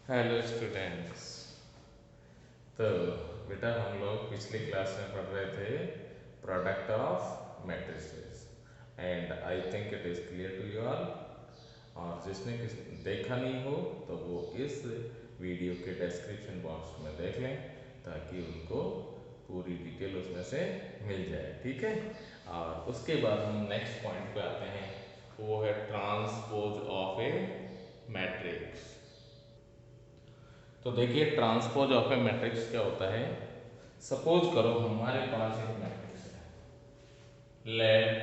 Hello students. तो बेटा हम लोग पिछली क्लास में पढ़ रहे थे product of matrices and I think it is clear to you all. और जिसने देखा नहीं हो तो वो इस वीडियो के डिस्क्रिप्शन बॉक्स में देख लें ताकि उनको पूरी डिटेल उसमें से मिल जाए, ठीक है। और उसके बाद हम नेक्स्ट पॉइंट पे आते हैं, वो है ट्रांसपोज ऑफ ए मैट्रिक्स। तो देखिए ट्रांसपोज ऑफ ए मैट्रिक्स क्या होता है। सपोज करो हमारे पास एक मैट्रिक्स है, let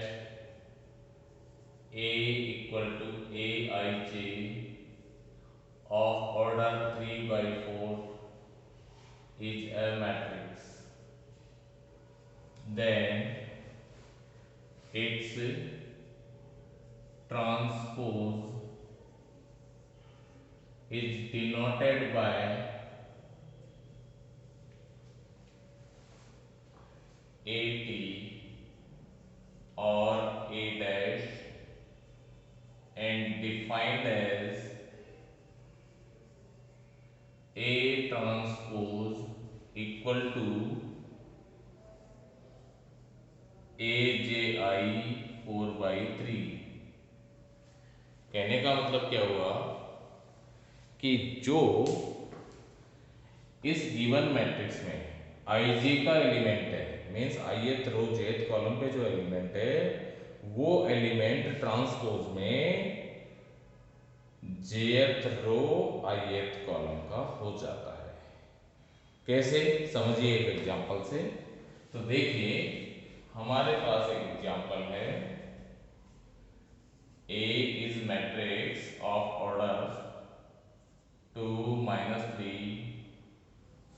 A equal to A I J of order 3/4 is a matrix, then its transpose is denoted by AT or A dash and defined as A transpose equal to AJI 4/3। कहने का मतलब क्या हुआ कि जो इस given matrix में IJ का एलिमेंट है, मीन्स ith रो jth कॉलम पे जो एलिमेंट है वो एलिमेंट ट्रांसपोज में jth रो ith कॉलम का हो जाता है। कैसे, समझिए एक एग्जांपल से। तो देखिए हमारे पास एक एग्जांपल है, A is matrix of order 2 -3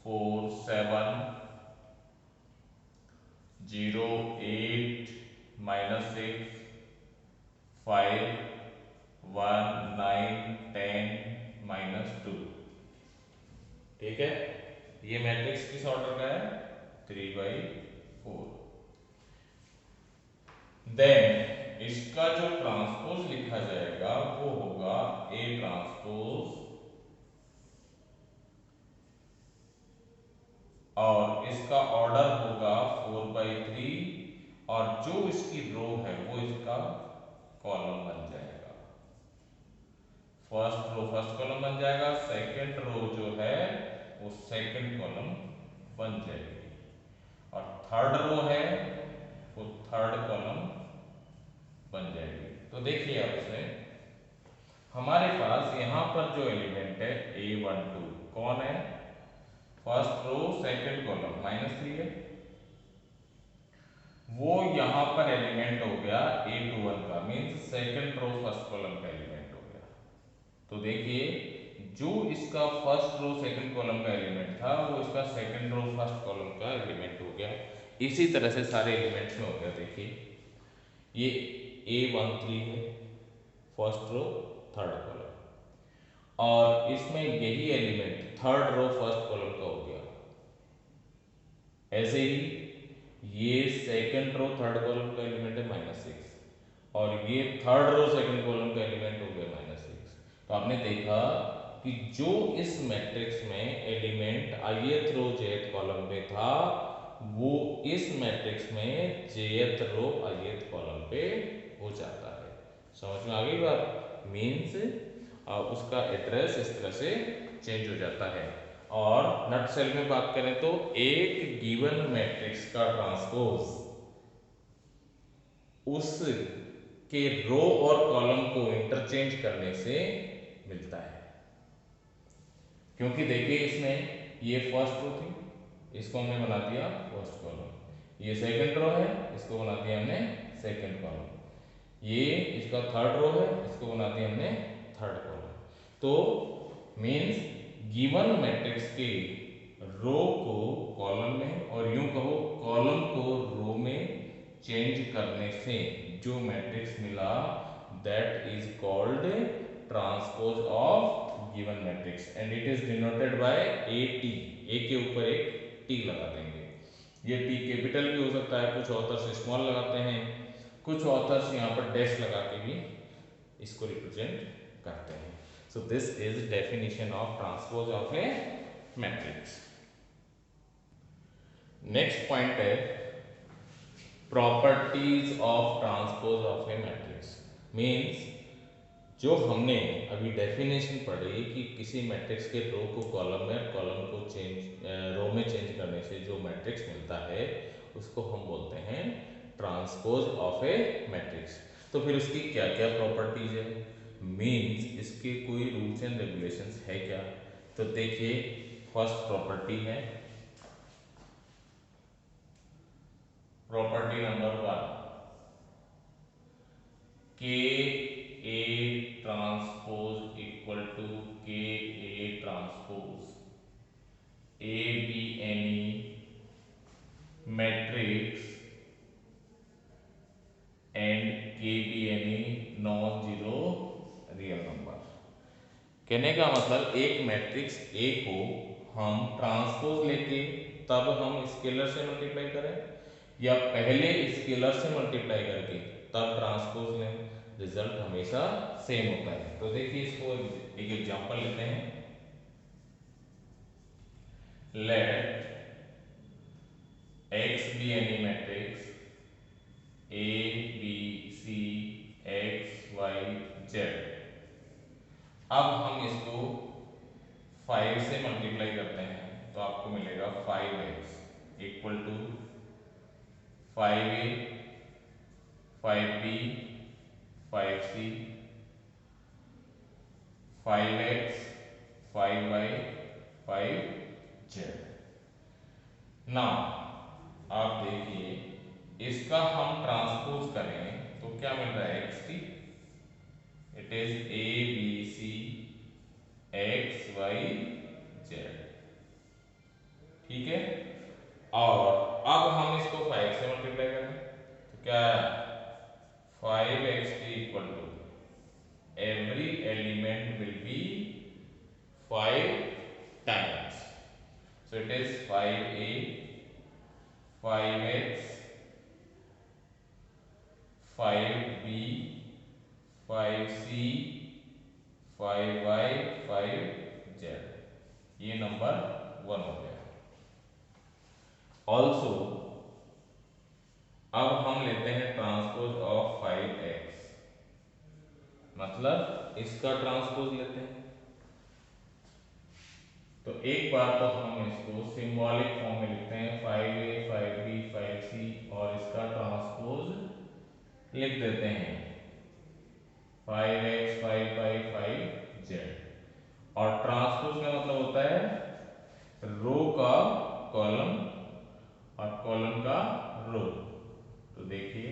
4 7 0 8 -6 5 1 9 10 -2। ठीक है, ये मैट्रिक्स किस ऑर्डर का है? 3/4। देन इसका जो ट्रांसपोज लिखा जाएगा वो होगा A ट्रांसपोज, और इसका ऑर्डर होगा 4/3 और जो इसकी रो है वो इसका कॉलम बन जाएगा। फर्स्ट रो फर्स्ट कॉलम बन जाएगा, सेकंड रो जो है वो सेकंड कॉलम बन जाएगी, और थर्ड रो है वो थर्ड कॉलम बन जाएगी। तो देखिए आप इसमें हमारे पास यहाँ पर जो एलिमेंट है A12 कौन है? फर्स्ट रो सेकंड कॉलम -3 है, वो यहाँ पर एलिमेंट हो गया A21 का, means second row first column का एलिमेंट हो गया। तो देखिए जो इसका फर्स्ट रो सेकंड कॉलम का एलिमेंट था वो इसका सेकंड रो फर्स्ट कॉलम का एलिमेंट हो गया। इसी तरह से सारे एलिमेंट्स में हो गया। देखिए ये A13 है, फर्स्ट रो थर्ड कॉलम, और इसमें यही element third row first column का हो गया। ऐसे ही ये सेकंड रो थर्ड कॉलम का एलिमेंट है -6, और ये थर्ड रो सेकंड कॉलम का एलिमेंट हो गया -6। तो आपने देखा कि जो इस मैट्रिक्स में एलिमेंट ith रो jth कॉलम में था वो इस मैट्रिक्स में jth रो ith कॉलम पे हो जाता है। समझ में आ गई बात? मीन्स उसका एड्रेस इस तरह से चेंज हो जाता है। और नट सेल में बात करें तो एक गिवन मैट्रिक्स का ट्रांसपोज उस के रो और कॉलम को इंटरचेंज करने से मिलता है। क्योंकि देखिए इसमें ये फर्स्ट रो थी, इसको हमने बना दिया फर्स्ट कॉलम, ये सेकंड रो है, इसको बना दिया हमने सेकंड कॉलम, ये इसका थर्ड रो है, इसको बना दिया हमने थर्ड कॉलम। तो मीन्स गिवन मैट्रिक्स के रो को कॉलम में और यूं कहो कॉलम को रो में चेंज करने से जो मैट्रिक्स मिला that is called transpose of given matrix and it is denoted by AT। ए के ऊपर एक T लगा देंगे। ये T कैपिटल भी हो सकता है, कुछ ऑथर्स स्मॉल लगाते हैं, कुछ ऑथर्स यहाँ पर डैश लगा के भी इसको रिप्रेजेंट करते हैं। सो So this is definition of transpose of a matrix. Next point है properties of transpose of a matrix. Means जो हमने अभी डेफिनेशन पढ़ी कि किसी मैट्रिक्स के रो को कॉलम में, कॉलम को रो में चेंज करने से जो मैट्रिक्स मिलता है उसको हम बोलते हैं ट्रांसपोज ऑफ ए मैट्रिक्स। तो फिर उसकी क्या क्या प्रॉपर्टीज है, मीन्स इसके कोई रूल्स एंड रेगुलेशंस है क्या? तो देखिए, फर्स्ट प्रॉपर्टी है property number 1, k A transpose equal to k A transpose A be any matrix and k be any non zero real number. कहने का मतलब एक मैट्रिक्स ए को हम ट्रांसपोज लेके तब हम स्केलर से मल्टीप्लाई करें या पहले स्केलर से मल्टीप्लाई करके तब ट्रांसपोज लें, रिजल्ट हमेशा सेम होता है। तो देखिए, इसको एक एग्जांपल लेते हैं। Let X be any matrix A B C X Y Z. अब हम इसको 5 से मल्टीप्लाई करते हैं तो आपको मिलेगा 5x equal to 5a 5b 5c 5x 5y 5z। Now आप देखिए, इसका हम ट्रांसपोज करें तो क्या मिल रहा है xt, it is a b c x y z, ठीक है। और अब हम इसको 5 से मल्टीप्लाई करें तो क्या है 5xt equal to every element will be 5 times, so it is 5a 5x 5b 5c 5y 5z। ये नंबर 1 हो गया। ऑल्सो अब हम लेते हैं ट्रांसपोज ऑफ 5x, मतलब इसका ट्रांसपोज लेते हैं। तो एक बार तो हम इसको सिंबॉलिक फॉर्म में लिखते हैं 5a 5b 5c और इसका ट्रांसपोज लिख देते हैं 5x 5y 5z। और ट्रांसपोज का मतलब होता है रो का कॉलम और कॉलम का रो। तो देखिए,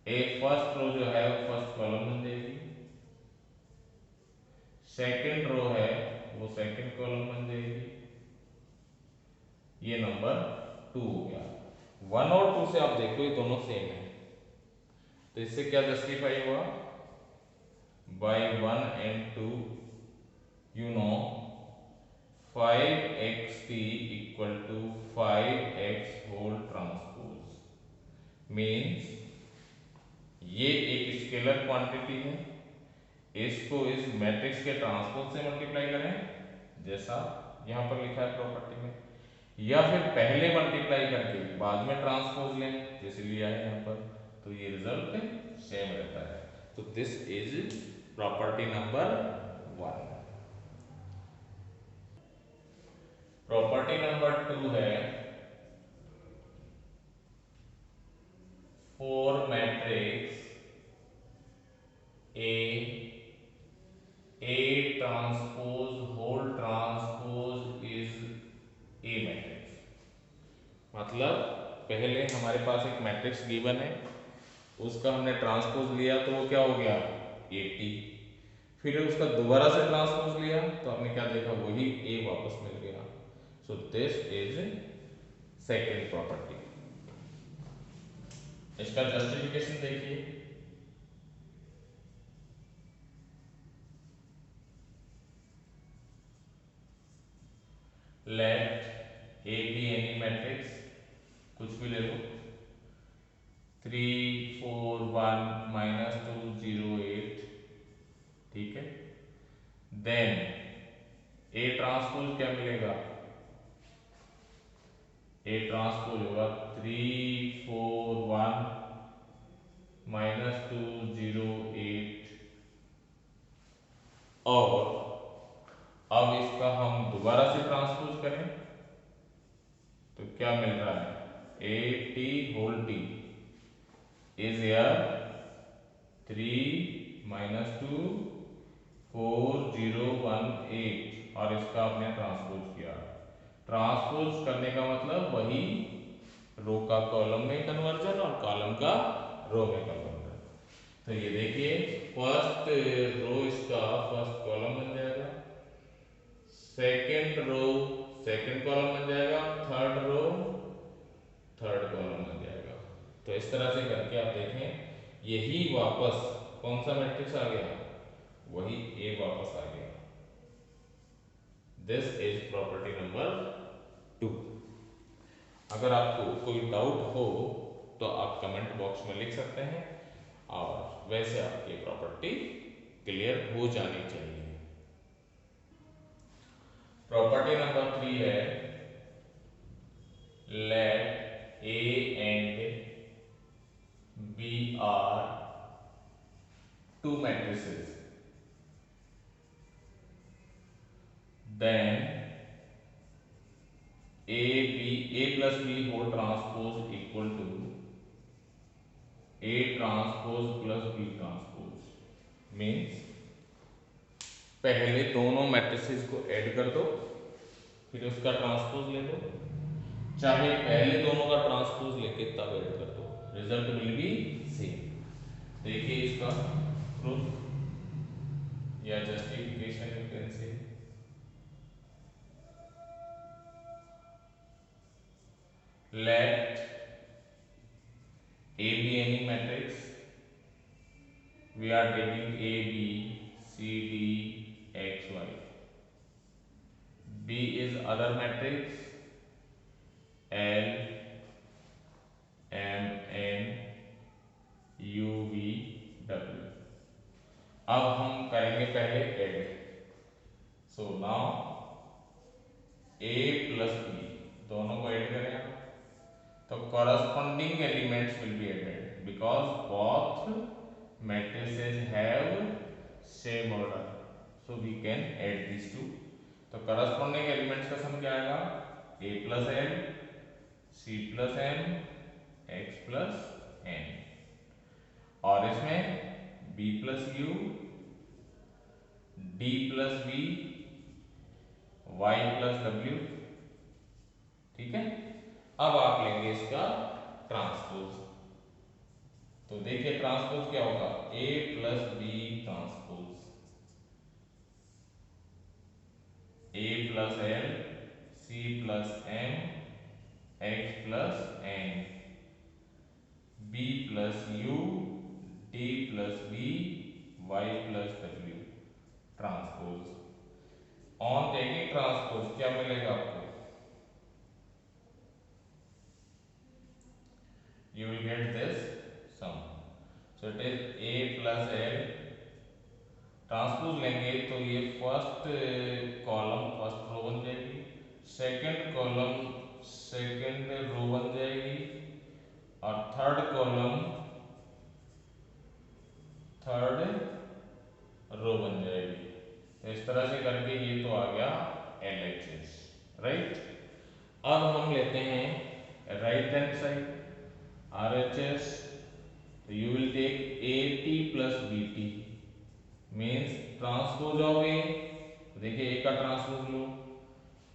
एक फर्स्ट रो जो है वो फर्स्ट कॉलम बन जाएगी, सेकंड रो है वो सेकंड कॉलम बन जाएगी, ये नंबर 2 हो गया। 1 और 2 से आप देखो ये दोनों सेम है, तो इससे क्या जस्टिफाई हुआ, by 1 and 2 you know 5xt equal to 5x whole transpose. Means ये एक स्केलर क्वांटिटी है, इसको इस मैट्रिक्स के ट्रांसपोज से मल्टीप्लाई करें जैसा यहां पर लिखा है प्रॉपर्टी में, या फिर पहले मल्टीप्लाई करके बाद में ट्रांसपोज लें जैसे लिया है यहां पर, तो ये रिजल्ट सेम रहता है। तो this is property number 1। Property number 2 है for matrix A transpose whole transpose is A matrix. मतलब पहले हमारे पास एक मैट्रिक्स गिवन है, उसका हमने ट्रांसपोज लिया तो वो क्या हो गया 80, फिर उसका दोबारा से ट्रांसपोज लिया तो आपने क्या देखा वही A वापस मिल गया। So this is second property. इसका जस्टिफिकेशन देखिए, let A be any matrix, कुछ भी ले लो, 3 4 1 -2 0 8 देन ए ट्रांसपोज क्या मिलेगा, ए ट्रांसपोज होगा 3 4 1 -2 0 8। और अब इसका हम दोबारा से ट्रांसपोज करें तो क्या मिल रहा है, A T whole T is here 3 -2 4 0 1 8 और इसका आपने ट्रांसपोज किया। ट्रांसपोज करने का मतलब वही रो का कॉलम में कन्वर्जन और कॉलम का रो में कन्वर्जन। तो ये देखिए फर्स्ट रो इसका फर्स्ट कॉलम बन जाएगा, सेकंड रो सेकंड कॉलम बन जाएगा, थर्ड रो थर्ड कॉलम बन जाएगा। तो इस तरह से करके आप देखें यही वापस कौन सा मैट्रिक्स आ गया, वही ए वापस आ गया। This is property number 2। अगर आपको कोई डाउट हो तो आप कमेंट बॉक्स में लिख सकते हैं, और वैसे आपकी प्रॉपर्टी क्लियर हो जानी चाहिए। प्रॉपर्टी नंबर 3 है let A and B are two matrices, then a plus b whole transpose equal to a transpose plus b transpose। Means पहले दोनों मैट्रिसेस को ऐड कर दो फिर उसका ट्रांसपोज ले दो, चाहे पहले दोनों का ट्रांसपोज लेके तब ऐड कर दो, रिजल्ट विल बी सेम। देखिए इसका प्रूफ या justification you can say, let A be any matrix, we are taking A, B, C, D, X, Y. B is other matrix, L, M, N, U, V, W। अब हम करेंगे पहले add. So now A plus B दोनों को add करें तो corresponding elements will be added because both matrices have same order, so we can add these two। तो corresponding elements का सम क्या आएगा, a plus m, c plus m, x plus n, और इसमें b plus u, d plus v, y plus w। ठीक है, अब आप लेंगे इसका ट्रांसपोज। तो देखिए ट्रांसपोज क्या होगा, a plus B transpose, a plus L, c plus M, x plus N, b plus U, d plus B, y plus W transpose. On taking transpose क्या मिलेगा आपको, you will get this sum। so it is a plus l, transpose लेंगे तो ये first column first रो बन जाएगी, second column second रो बन जाएगी, और थर्ड कॉलम थर्ड रो बन जाएगी। तो इस तरह से करके ये तो आ गया LHS, राइट। अब हम लेते हैं राइट हैंड साइड RHS, तो you will take AT plus BT means transpose of A. देखिए ए का ट्रांसपोज लो,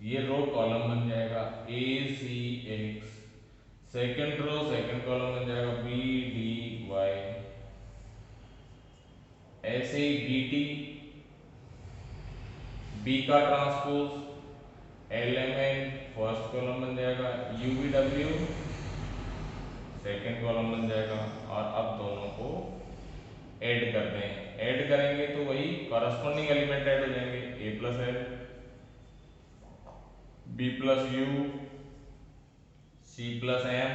ये रो कॉलम बन जाएगा ACX, second row second column बन जाएगा BDY, ऐसे ही BT, B का ट्रांसपोज LMN फर्स्ट कॉलम बन जाएगा, UVW सेकंड कॉलम बन जाएगा, और अब दोनों को ऐड करते हैं। ऐड करेंगे तो वही कॉरस्पॉन्डिंग एलिमेंट ऐड हो जाएंगे, a plus L, b plus U, c plus M,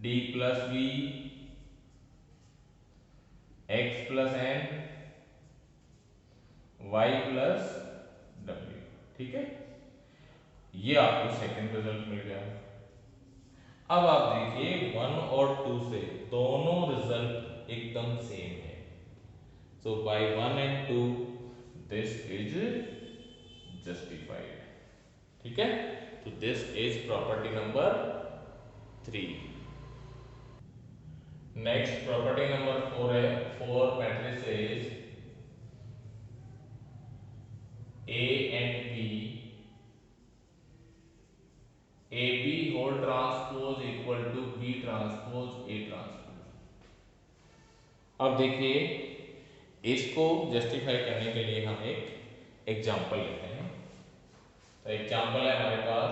d plus B, x plus N, y plus w। ठीक है, ये आपको सेकंड रिजल्ट मिल गया। अब आप देखिए 1 और 2 से दोनों रिजल्ट एकदम सेम है। So by 1 and 2 this is justified. ठीक है, तो this is property number 3। Next property number 4 है, 4 matrices A and B, AB whole transpose equal to B transpose A transpose. अब देखिए, इसको जस्टिफाई करने के लिए हम एक एग्जांपल लेते हैं। तो एग्जांपल है हमारे पास,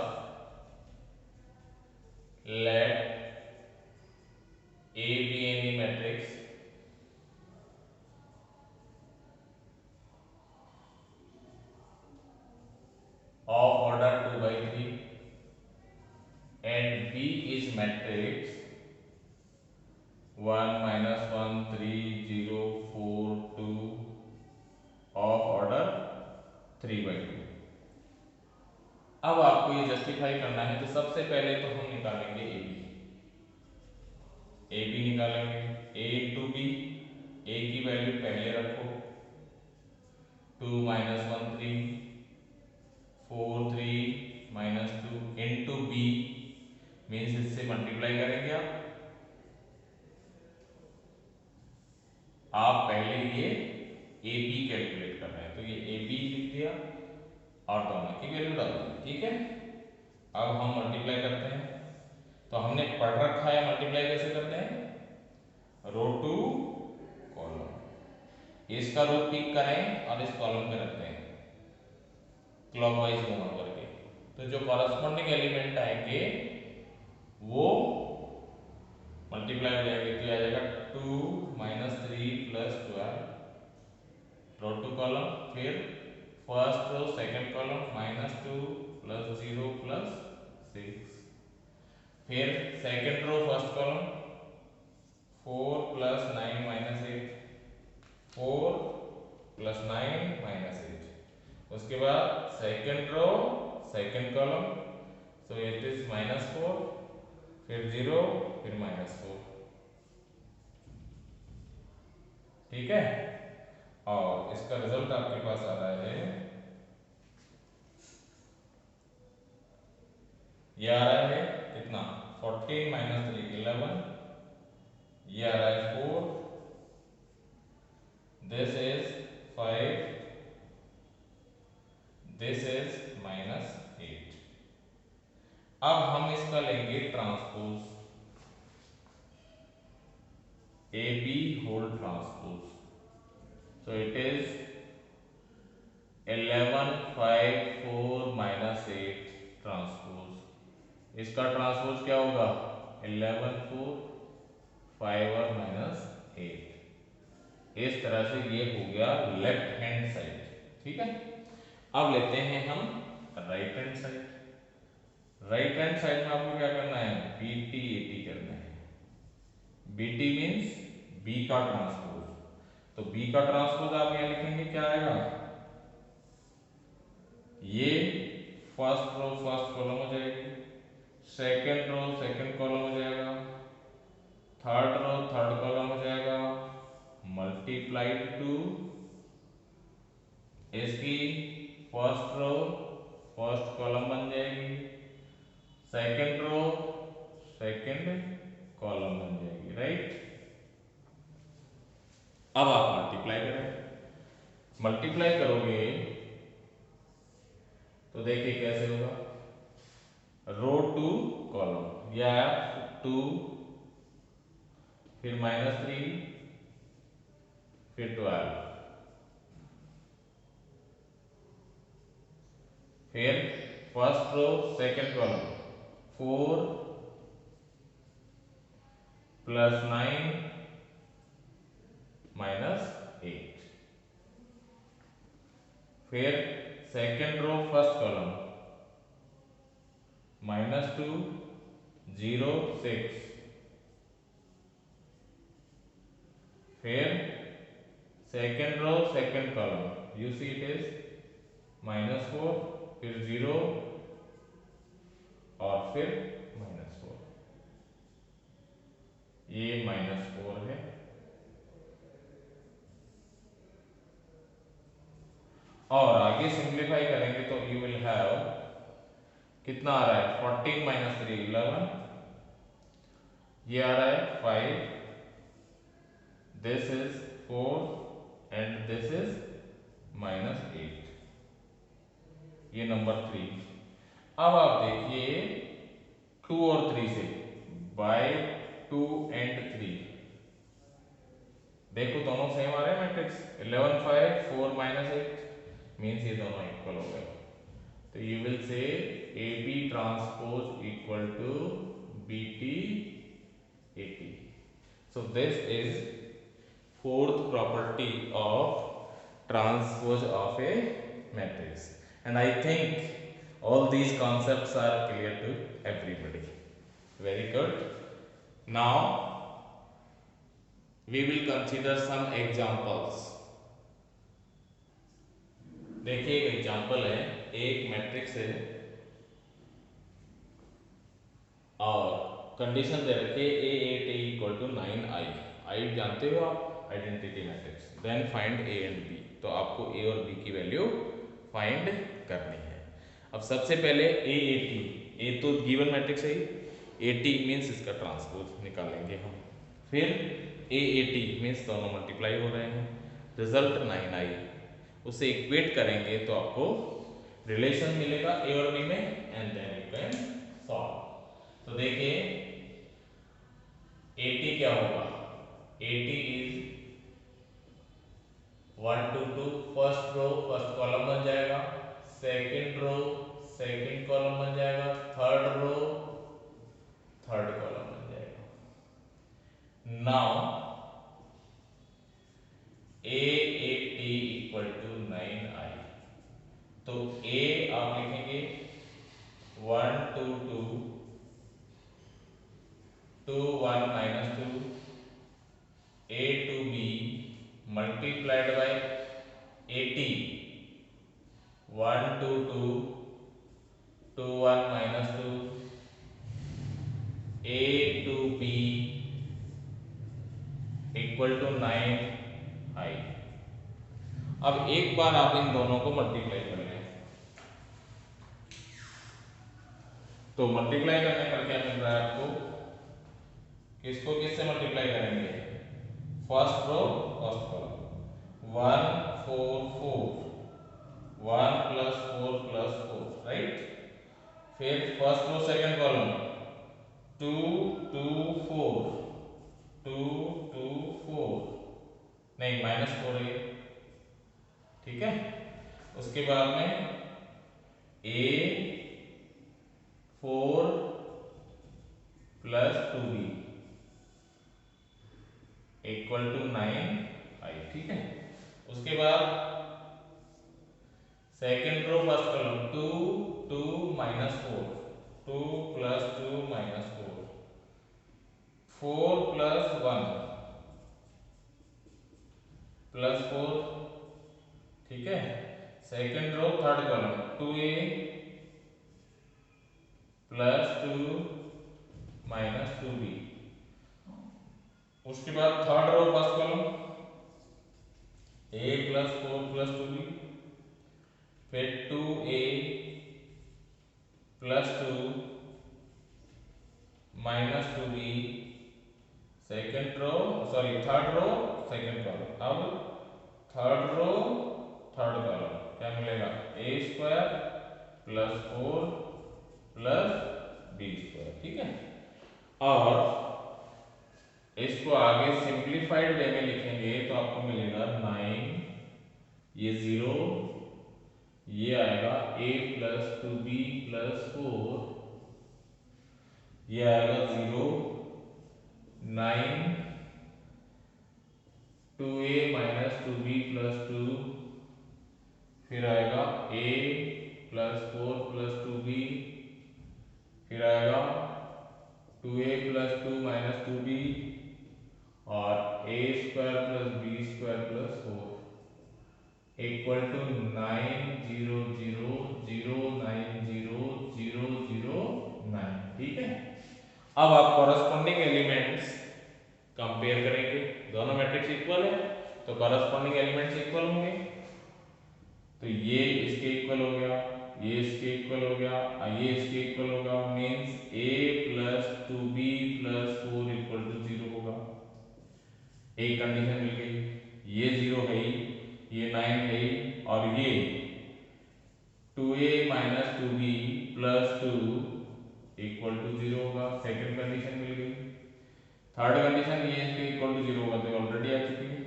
late A be any matrix of order 2 by 3 and B is matrix 1 minus 1 3 0 4 2 of order 3 by 2। अब आपको ये जस्टिफाई करना है, तो सबसे पहले तो हम निकालेंगे ए बी निकालेंगे। ए इंटू बी, ए की वैल्यू पहले रखो, 2 minus 1 3 4 3 minus 2 into B means इससे मल्टीप्लाई करेंगे आप पहले ये ए बी कैलकुलेट कर रहे हैं, तो ये ए बी लिख दिया और दोनों की वैल्यू डाल दी। ठीक है, अब हम मल्टीप्लाई करते हैं। तो हमने पढ़ रखा है मल्टीप्लाई कैसे करते हैं, रो टू कॉलम। इसका रो पिक करें और इस कॉलम पे रखते हैं क्लॉकवाइज मूव करके। तो जो कॉरस्पॉन्डिंग एलिमेंट आएंगे वो मल्टीप्लाई हो जाएंगे, तो आ जाएगा 2 minus 3 plus 12 row to column. फिर first row second column minus 2 plus 0 plus 6। फिर second row first column 4 plus 9 minus 8, 4 plus 9 minus 8। उसके बाद second row second column, so it is minus 4, फिर 0 फिर माइनस 4। ठीक है, और इसका रिजल्ट आपके पास आ रहा है, ये आ रहा है कितना, 14 माइनस 3 11, ये आ रहा है 4, this is 5, this is minus 8। अब हम इसका लेंगे transpose, A B whole transpose. So it is 11 5 4 minus 8 transpose. इसका ट्रांसपोज क्या होगा, 11 4 5 और माइनस 8। इस तरह से ये हो गया लेफ्ट हैंड साइड। ठीक है, अब लेते हैं हम right hand side. Right hand side में आपको क्या करना है, बी टी ए टी करना है। बी टी मीन्स बी का ट्रांसपोज। तो B का ट्रांसपोज आप यहां लिखेंगे, क्या आएगा, ये फर्स्ट रो फर्स्ट कॉलम हो जाएगी, सेकंड रो सेकंड कॉलम हो जाएगा, थर्ड रो थर्ड कॉलम हो जाएगा, मल्टीप्लाइड टू इसकी फर्स्ट रो फर्स्ट कॉलम बन जाएगी, सेकंड रो सेकंड कॉलम बन जाएगी। राइट, अब आप मल्टीप्लाई करें, मल्टीप्लाई करोगे तो देखिए कैसे होगा, रो टू कॉलम, या 2 फिर माइनस 3 फिर 12, फिर first row second column 4 plus 9 minus 8, फिर सेकंड रो फर्स्ट कॉलम -2 0 6, फिर second row second column, you see it is -4, फिर 0 और फिर -4, ये -4 है। और आगे सिंप्लीफाई करेंगे तो यू विल हैव, कितना आ रहा है 14 - 3 11, ये आ रहा है 5, this is 4 and this is -8, ये नंबर 3। अब आप देखिए 2 और 3 से, बाय 2 एंड 3, देखो दोनों सेम आ रहे हैं मैट्रिक्स, 11 5 4 -8 मीन्स ये दोनों इक्वल हो गए। तो you will say AB transpose equal to BT AP। So this is fourth property of transpose of a matrix, and I think all these concepts are clear to everybody. Very good. Now we will consider some examples. देखिए एक example है, एक matrix है और condition दे रखी है A8 equal to 9i। आई जानते हो आप, identity matrix. Then find A and B, तो आपको A और B की वैल्यू फाइंड करनी है। अब सबसे पहले A80, A तो गिवन मैट्रिक्स है, 80 मीन्स इसका ट्रांसपोज निकालेंगे हम, फिर A80 मीन्स दोनों मल्टीप्लाई हो रहे हैं, रिजल्ट 9i, उसे इक्वेट करेंगे तो आपको रिलेशन मिलेगा A और B में, and then you can solve. तो देखिए 80 क्या होगा, 80 is 1 to 2, first row first column बन जाएगा, सेकंड रो सेकंड कॉलम बन जाएगा, थर्ड रो थर्ड कॉलम बन जाएगा। Now A80 equal to 9i, तो A आप लिखेंगे 1 2 2 2 1 -2, A to B multiplied by 80, 1 2 2 2 1 -2, A to B equal to 9i। अब एक बार आप इन दोनों को मल्टीप्लाई कर लें, तो मल्टीप्लाई करने पर क्या मिल रहा है आपको, किसको किससे मल्टीप्लाई करेंगे, first row first column, 1 4 4, 1 + 4 + 4, right. फिर फर्स्ट रो सेकंड कॉलम 2 2 4, 2 2 4, नहीं -4 है, ठीक है। उसके बाद में A4 + 2B equal to 9i, ठीक है। उसके बाद सेकेंड रो फर्स्ट कॉलम 2 2 -4, 2 + 2 -4, 4 + 1 + 4, ठीक है। Second row third column 2a + 2 -2b, उसके बाद third row first column a + 4 + 2b, फिर 2a + 2 -2b, second row sorry third row second column. अब थर्ड रो थर्ड कॉलम क्या मिलेगा, a² + 4 + b², ठीक है। और इसको आगे सिंप्लीफाइड वे में लिखेंगे तो आपको मिलेगा 9, ये 0, ये आएगा a + 2b + 4, ये आएगा 0 9 2a - 2b + 2, फिर आएगा a + 4 + 2b, फिर आएगा 2a + 2 - 2b, और a square plus B square plus 4 equal to 900009009। ठीक है। अब आप कॉरस्पॉन्डिंग एलिमेंट्स कंपेयर करेंगे, दोनों मैट्रिक्स इक्वल है तो कॉरस्पॉन्डिंग एलिमेंट्स इक्वल होंगे। तो ये इसके इक्वल हो गया, ये इसके इक्वल हो गया, ये इसके इक्वल होगा, means a plus 2b plus 4 equal to 0 होगा। एक कंडीशन मिल गई, ये 0 है ही, ये 9 है ही, और ये 2a minus 2b plus 2 equal to 0 होगा। सेकेंड कंडीशन मिल गई। थर्ड कंडीशन ये इसके इक्वल टू 0 होगा, तो ऑलरेडी आ चुकी है।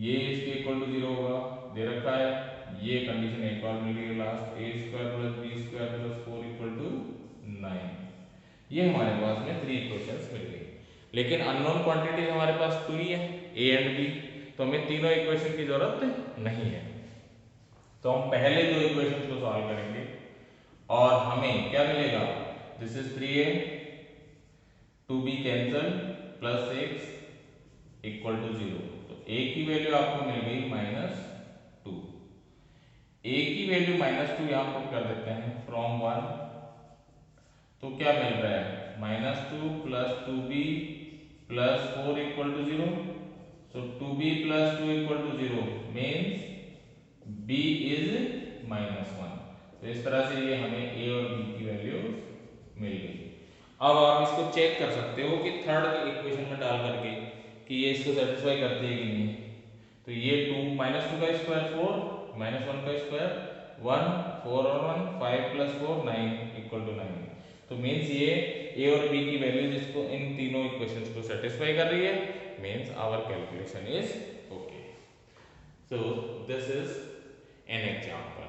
ये इसके इक्वल टू 0 होगा, दे रखा है। ये कंडीशन एक और मिल गई last, A square plus B square plus 4 equal to 9। ये हमारे पास में 3 इक्वेशंस मिल गई। लेकिन अननोन क्वांटिटीज हमारे पास 2 ही है, ए एंड बी, तो हमें तीनों इक्वेशन की जरूरत नहीं है। तो हम पहले 2 इक्वेशन को सॉल्व करेंगे और हमें क्या मिलेगा, this is 3a 2b cancel plus 6 equal to 0। तो a की वैल्यू आपको मिल गई -2। a की वैल्यू -2 यहां पुट कर देते हैं फ्रॉम 1, तो क्या मिल रहा है, -2 plus 2b plus 4 equal to 0। So 2b plus 2 equal to 0 means b is -1। तो इस तरह से ये हमें a और b की वैल्यू मिल गई। अब आप इसको चेक कर सकते हो कि थर्ड इक्वेशन में डाल करके कि ये इसको सेटिस्फाई करती है कि नहीं। तो ये 2 -2 का स्क्वायर 4, -1 का स्क्वायर 1, 4 और 1 5 प्लस 4 9 इक्वल टू 9। तो मीन्स ये ए और बी की वैल्यूज इसको इन तीनों इक्वेशंस को सेटिस्फाई कर रही है, means our calculation is okay. So this is an example.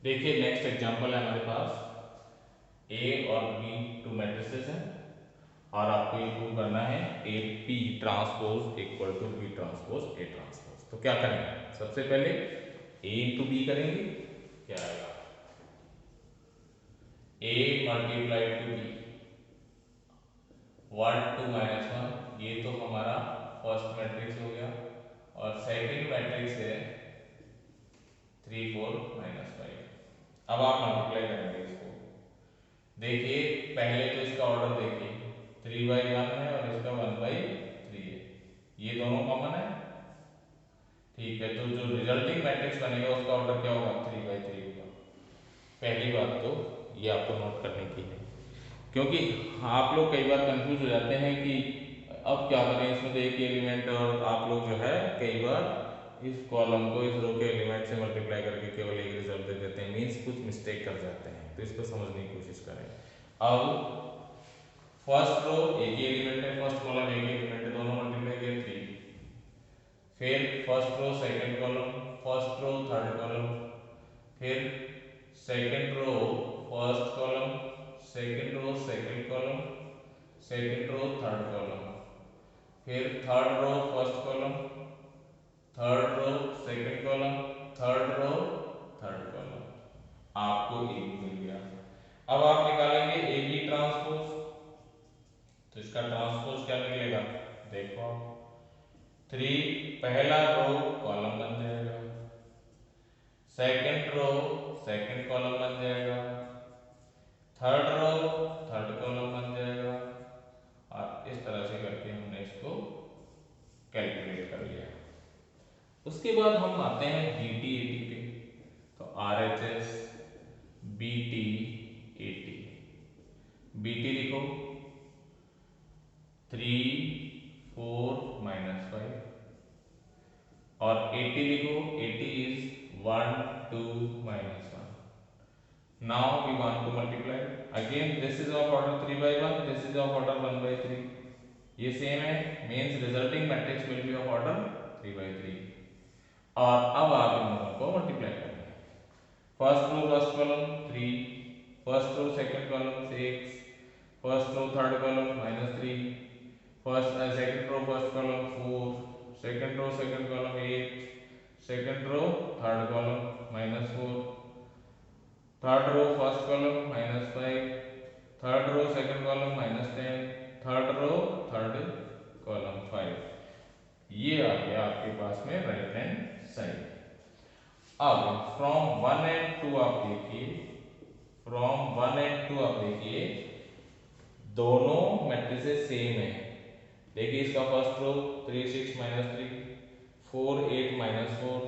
देखिए नेक्स्ट एग्जांपल है हमारे पास, ए और बी 2 मैट्रिसेस हैं और आपको ये प्रूव करना है A P transpose equal to B transpose A transpose. तो क्या करेंगे, सबसे पहले ए इंटू बी करेंगे, क्या आएगा, ए मल्टीप्लाई टू बी 1 2 -1, ये तो हमारा फर्स्ट मैट्रिक्स हो गया। और सेकंड मैट्रिक्स है 3 4 -5। अब आप मल्टीप्लाई करेंगे इसको। देखिए पहले तो इसका ऑर्डर देखिए, 3/1 है और इसका 1/3 है, ये दोनों कॉमन है। ठीक है, तो जो रिजल्टिंग मैट्रिक्स बनेगा उसका ऑर्डर क्या होगा, 3/3 होगा। पहली बात तो ये आपको नोट करने की है, क्योंकि आप लोग कई बार कंफ्यूज हो जाते हैं कि अब क्या करें, इसमें तो एक ही एलिमेंट, और आप लोग जो है कई बार इस कॉलम को इस रो के एलिमेंट से मल्टीप्लाई करके केवल एक रिजल्ट दे देते हैं, मीन्स कुछ मिस्टेक कर जाते हैं, तो इसको समझने की कोशिश करें। अब फर्स्ट रो एक ही एलिमेंट है, फर्स्ट कॉलम एक ही एलिमेंट है, दोनों मल्टीप्लाई किए 3। फिर first row second column, first row third column, फिर second row first column, second row second column, second row third column, फिर third row first column, third row second column, third row third column. आपको A मिल गया। अब आप निकालेंगे A B transpose, तो इसका transpose क्या निकलेगा, देखो 3 पहला रो कॉलम बन जाएगा, सेकंड रो सेकंड कॉलम बन जाएगा, थर्ड रो थर्ड कॉलम बन जाएगा, और इस तरह से करके हमने इसको कैलकुलेट कर लिया। उसके बाद हम आते हैं BT AT पे, तो RHS BT AT। BT लिखो 3 4 -5, और 80 लिखो, 80 is 1 2 -1। Now we want to multiply again, this is of order 3/1, this is of order 1/3, ये सेम है, means resulting matrix will be of order 3/3। और अब आप इन दोनों को मल्टीप्लाई करेंगे, first row first column 3, first row second column 6, first row third column -3, first second row first column 4, second row second column 8, second row third column -4, third row first column -5, third row second column -10, third row third column 5, ये आ गया आपके पास में right hand side. अब from 1 and 2 आप देखिए, from 1 and 2 आप देखिए दोनों मैट्रिसेस सेम है। देखिए इसका फर्स्ट रो 3 6 -3, 4 8 -4,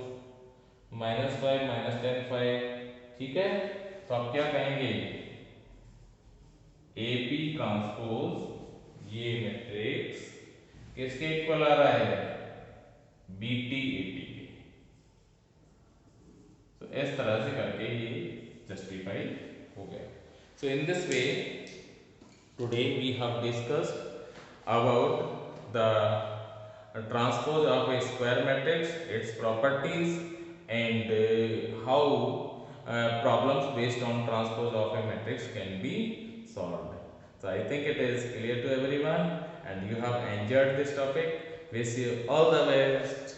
-5 -10 5, ठीक है। तो आप क्या कहेंगे, AP ट्रांसपोज ये मैट्रिक्स किसके इक्वल आ रहा है, BT AP के। तो इस तरह से करके ये जस्टिफाई हो गया। So in this way today we have discussed about the transpose of a square matrix, its properties, and how problems based on transpose of a matrix can be solved. So I think it is clear to everyone and you have enjoyed this topic. Wish you all the best.